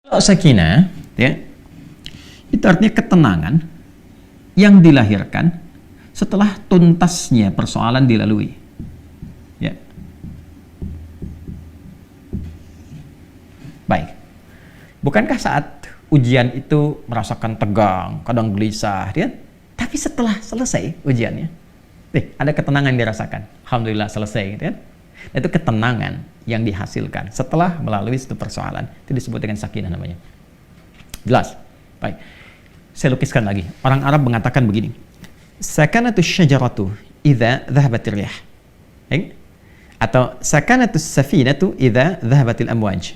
Kalau sakinah, ya, itu artinya ketenangan yang dilahirkan setelah tuntasnya persoalan dilalui. Ya. Baik. Bukankah saat ujian itu merasakan tegang, kadang gelisah, ya? Tapi setelah selesai ujiannya, ada ketenangan yang dirasakan. Alhamdulillah selesai, ya. Itu ketenangan yang dihasilkan setelah melalui satu persoalan. Itu disebut dengan sakinah namanya. Jelas? Baik. Saya lukiskan lagi. Orang Arab mengatakan begini. Sakanatu syajaratu idza dhahabatir rih. Atau sakanatu safinatu idza dhahabatil amwaj.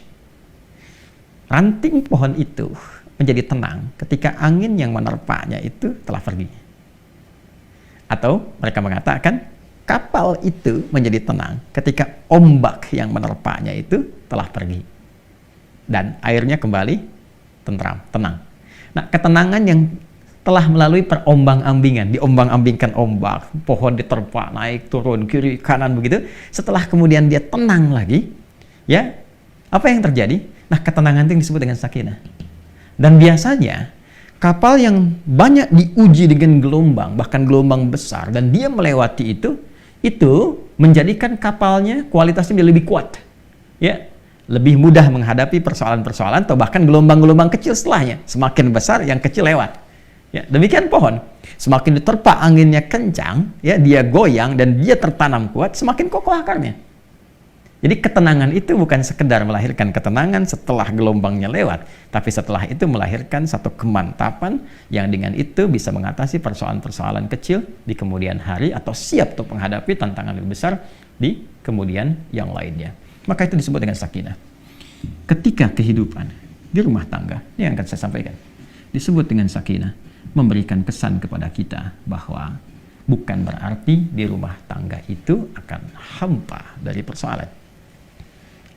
Ranting pohon itu menjadi tenang ketika angin yang menerpanya itu telah pergi. Atau mereka mengatakan kapal itu menjadi tenang ketika ombak yang menerpanya itu telah pergi dan airnya kembali tentram, tenang. Nah, ketenangan yang telah melalui perombang-ambingan, diombang-ambingkan ombak, pohon diterpa, naik, turun, kiri, kanan begitu. Setelah kemudian dia tenang lagi, ya, apa yang terjadi? Nah, ketenangan itu yang disebut dengan sakinah. Dan biasanya kapal yang banyak diuji dengan gelombang, bahkan gelombang besar, dan dia melewati itu menjadikan kapalnya kualitasnya lebih kuat, ya, lebih mudah menghadapi persoalan-persoalan atau bahkan gelombang-gelombang kecil setelahnya. Semakin besar, yang kecil lewat. Ya, demikian pohon, semakin diterpa anginnya kencang, ya, dia goyang dan dia tertanam kuat, semakin kokoh akarnya. Jadi ketenangan itu bukan sekedar melahirkan ketenangan setelah gelombangnya lewat, tapi setelah itu melahirkan satu kemantapan yang dengan itu bisa mengatasi persoalan-persoalan kecil di kemudian hari atau siap untuk menghadapi tantangan lebih besar di kemudian yang lainnya. Maka itu disebut dengan sakinah. Ketika kehidupan di rumah tangga, ini yang akan saya sampaikan, disebut dengan sakinah, memberikan kesan kepada kita bahwa bukan berarti di rumah tangga itu akan hampa dari persoalan.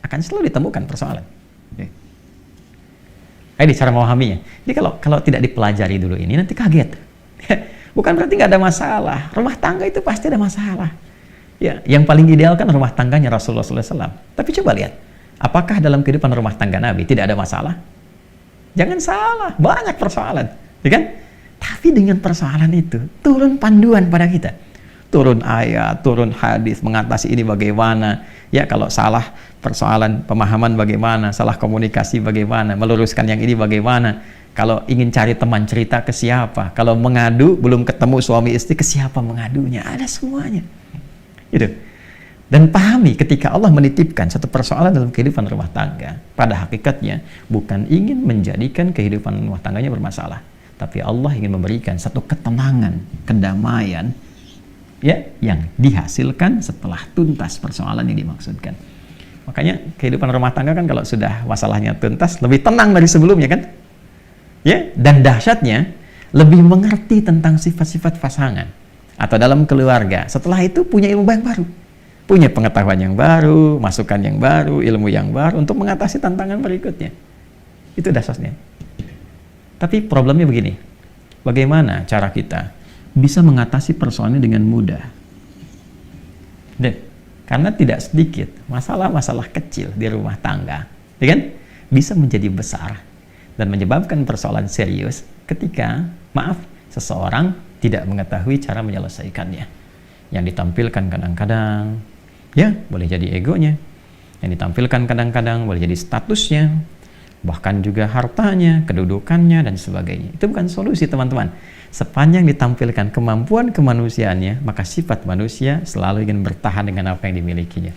Akan selalu ditemukan persoalan. Ini cara memahaminya. Jadi kalau tidak dipelajari dulu ini, nanti kaget. Bukan berarti nggak ada masalah. Rumah tangga itu pasti ada masalah. Ya, yang paling ideal kan rumah tangganya Rasulullah SAW. Tapi coba lihat, apakah dalam kehidupan rumah tangga Nabi tidak ada masalah? Jangan salah, banyak persoalan, ya kan? Tapi dengan persoalan itu turun panduan pada kita. Turun ayat, turun hadis, mengatasi ini bagaimana, ya, kalau salah persoalan pemahaman bagaimana, salah komunikasi bagaimana, meluruskan yang ini bagaimana, kalau ingin cari teman cerita ke siapa, kalau mengadu belum ketemu suami istri ke siapa mengadunya, ada semuanya, gitu. Dan pahami ketika Allah menitipkan satu persoalan dalam kehidupan rumah tangga, pada hakikatnya bukan ingin menjadikan kehidupan rumah tangganya bermasalah, tapi Allah ingin memberikan satu ketenangan, kedamaian, ya, yang dihasilkan setelah tuntas persoalan yang dimaksudkan. Makanya kehidupan rumah tangga kan kalau sudah masalahnya tuntas lebih tenang dari sebelumnya kan, ya, dan dahsyatnya lebih mengerti tentang sifat-sifat pasangan atau dalam keluarga. Setelah itu punya ilmu yang baru, punya pengetahuan yang baru, masukan yang baru, ilmu yang baru untuk mengatasi tantangan berikutnya. Itu dahsyatnya. Tapi problemnya begini, bagaimana cara kita bisa mengatasi persoalannya dengan mudah? Karena tidak sedikit masalah-masalah kecil di rumah tangga, ya kan, bisa menjadi besar dan menyebabkan persoalan serius ketika, maaf, seseorang tidak mengetahui cara menyelesaikannya. Yang ditampilkan kadang-kadang, ya, boleh jadi egonya. Yang ditampilkan kadang-kadang boleh jadi statusnya, bahkan juga hartanya, kedudukannya, dan sebagainya. Itu bukan solusi, teman-teman. Sepanjang ditampilkan kemampuan kemanusiaannya, maka sifat manusia selalu ingin bertahan dengan apa yang dimilikinya.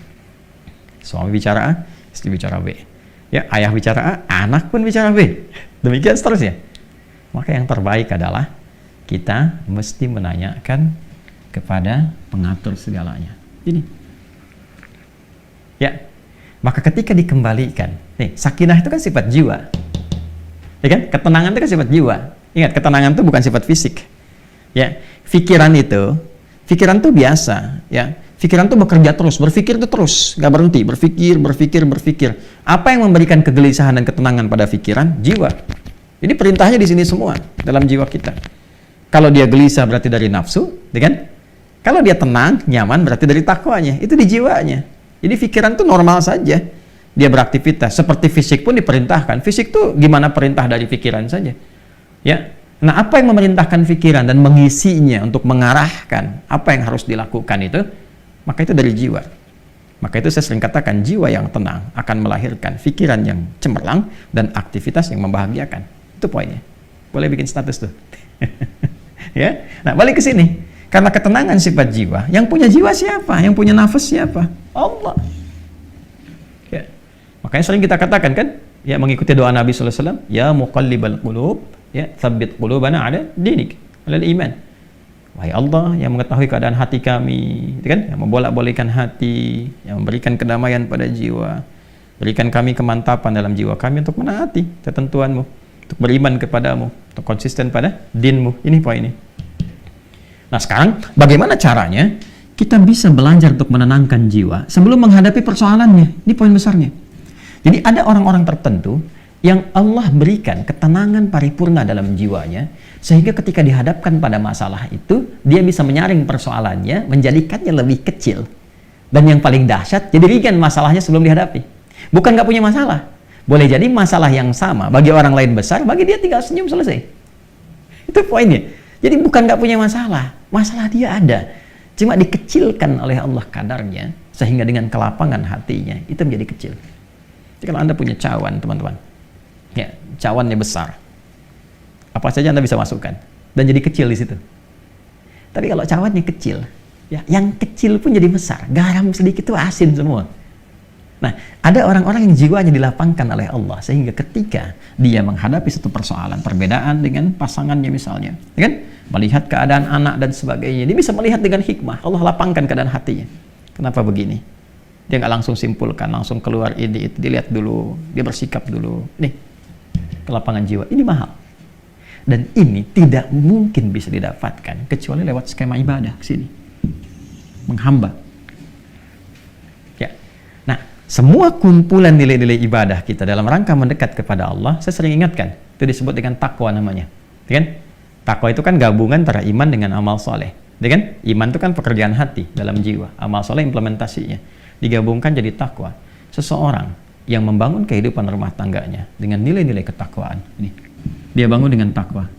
Suami bicara A, istri bicara B. Ya, ayah bicara A, anak pun bicara B. Demikian seterusnya. Maka yang terbaik adalah kita mesti menanyakan kepada pengatur segalanya. Ini. Ya, maka ketika dikembalikan, nih, sakinah itu kan sifat jiwa. Ya kan? Ketenangan itu kan sifat jiwa. Ingat, ketenangan itu bukan sifat fisik. Ya, pikiran itu biasa, ya. Pikiran itu bekerja terus, berpikir itu terus, nggak berhenti, berpikir. Apa yang memberikan kegelisahan dan ketenangan pada pikiran? Jiwa. Jadi perintahnya di sini semua dalam jiwa kita. Kalau dia gelisah berarti dari nafsu, ya kan? Kalau dia tenang, nyaman berarti dari takwanya. Itu di jiwanya. Jadi pikiran itu normal saja. dia beraktivitas. Seperti fisik pun diperintahkan. Fisik tuh gimana perintah dari pikiran saja. Ya. Nah, apa yang memerintahkan pikiran dan mengisinya untuk mengarahkan apa yang harus dilakukan itu, maka itu dari jiwa. Maka itu saya sering katakan, jiwa yang tenang akan melahirkan pikiran yang cemerlang dan aktivitas yang membahagiakan. Itu poinnya. Boleh bikin status tuh. Ya. Nah, balik ke sini. Karena ketenangan sifat jiwa, yang punya jiwa siapa? Yang punya nafas siapa? Allah. Ya. Makanya sering kita katakan kan, ya, mengikuti doa Nabi sallallahu alaihi wasallam, ya muqallibal qulub, ya tsabbit qulubana ala dinik, ala iman. Wahai Allah yang mengetahui keadaan hati kami, gitu kan? Yang membolak-balikkan hati, yang memberikan kedamaian pada jiwa, berikan kami kemantapan dalam jiwa kami untuk menaati ketentuanmu, untuk beriman kepadamu, untuk konsisten pada dinmu. Ini poinnya. Nah, sekarang bagaimana caranya kita bisa belajar untuk menenangkan jiwa sebelum menghadapi persoalannya? Ini poin besarnya. Jadi ada orang-orang tertentu yang Allah berikan ketenangan paripurna dalam jiwanya, sehingga ketika dihadapkan pada masalah itu, dia bisa menyaring persoalannya, menjadikannya lebih kecil. Dan yang paling dahsyat, jadi ringan masalahnya sebelum dihadapi. Bukan nggak punya masalah. Boleh jadi masalah yang sama, bagi orang lain besar, bagi dia tinggal senyum selesai. Itu poinnya. Jadi bukan nggak punya masalah, masalah dia ada. Cuma dikecilkan oleh Allah kadarnya, sehingga dengan kelapangan hatinya, itu menjadi kecil. Jadi kalau Anda punya cawan, teman-teman, ya, cawannya besar, apa saja Anda bisa masukkan dan jadi kecil di situ. Tapi kalau cawannya kecil, ya, yang kecil pun jadi besar. Garam sedikit itu asin semua. Nah, ada orang-orang yang jiwanya dilapangkan oleh Allah, sehingga ketika dia menghadapi satu persoalan, perbedaan dengan pasangannya misalnya, ya kan? Melihat keadaan anak dan sebagainya, dia bisa melihat dengan hikmah. Allah lapangkan keadaan hatinya. Kenapa begini? Dia nggak langsung simpulkan, langsung keluar ide itu, dilihat dulu, dia bersikap dulu. Nih, kelapangan jiwa, ini mahal. Dan ini tidak mungkin bisa didapatkan kecuali lewat skema ibadah ke sini. Menghamba. Ya. Nah, semua kumpulan nilai-nilai ibadah kita dalam rangka mendekat kepada Allah, saya sering ingatkan, itu disebut dengan takwa namanya. Ya kan? Takwa itu kan gabungan antara iman dengan amal soleh. Ya kan? Iman itu kan pekerjaan hati dalam jiwa, amal soleh implementasinya. Digabungkan jadi takwa. Seseorang yang membangun kehidupan rumah tangganya dengan nilai-nilai ketakwaan. Ini, dia bangun dengan takwa.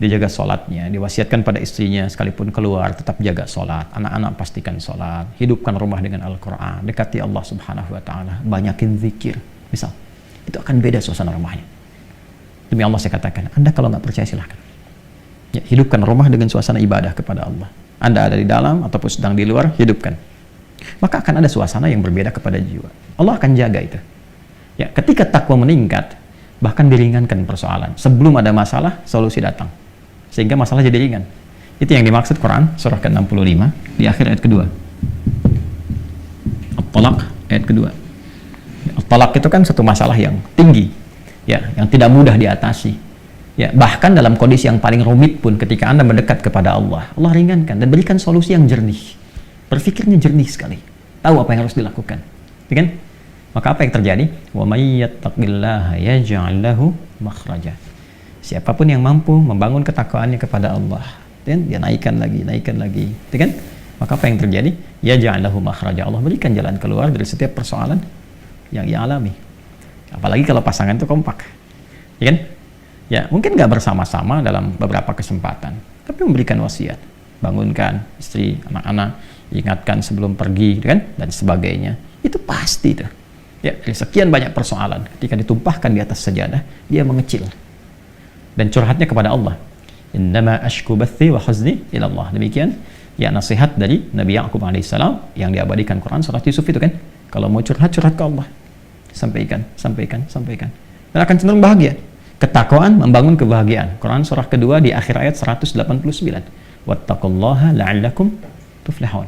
Dia jaga sholatnya, diwasiatkan pada istrinya sekalipun keluar tetap jaga sholat, anak-anak pastikan sholat, hidupkan rumah dengan Al-Quran, dekati Allah Subhanahu Wa Taala, banyakin zikir, misal, itu akan beda suasana rumahnya. Demi Allah saya katakan, Anda kalau nggak percaya silahkan, ya, hidupkan rumah dengan suasana ibadah kepada Allah. Anda ada di dalam ataupun sedang di luar, hidupkan. Maka akan ada suasana yang berbeda kepada jiwa. Allah akan jaga itu. Ya, ketika takwa meningkat, bahkan diringankan persoalan. Sebelum ada masalah, solusi datang. Sehingga masalah jadi ringan. Itu yang dimaksud Quran, surah ke-65, di akhir ayat kedua. At-Talaq, ayat kedua. At-Talaq itu kan satu masalah yang tinggi, ya, yang tidak mudah diatasi. Ya, bahkan dalam kondisi yang paling rumit pun ketika Anda mendekat kepada Allah, Allah ringankan dan berikan solusi yang jernih. Berpikirnya jernih sekali. Tahu apa yang harus dilakukan. Ya kan? Maka apa yang terjadi? Wa may yattaqillaha yaj'al lahu makhraja. Siapapun yang mampu membangun ketakwaannya kepada Allah, dan dia naikkan lagi, ya kan? Maka apa yang terjadi? Yaj'al lahu makhraja. Allah berikan jalan keluar dari setiap persoalan yang ia alami. Apalagi kalau pasangan itu kompak. Ya kan? Ya, mungkin nggak bersama-sama dalam beberapa kesempatan, tapi memberikan wasiat, bangunkan istri, anak-anak, ingatkan sebelum pergi, kan, dan sebagainya. Itu pasti tuh. Ya, dari sekian banyak persoalan, ketika ditumpahkan di atas sajadah, dia mengecil dan curhatnya kepada Allah. Innama ashku bathi wa huzni ila Allah. Demikian ya nasihat dari Nabi Ya'qub alaihissalam yang diabadikan Quran surat Yusuf itu kan. Kalau mau curhat ke Allah, sampaikan. Dan akan cenderung bahagia. Ketakwaan membangun kebahagiaan. Quran surah kedua di akhir ayat 189. Wattaqullaha la'allakum tuflihun.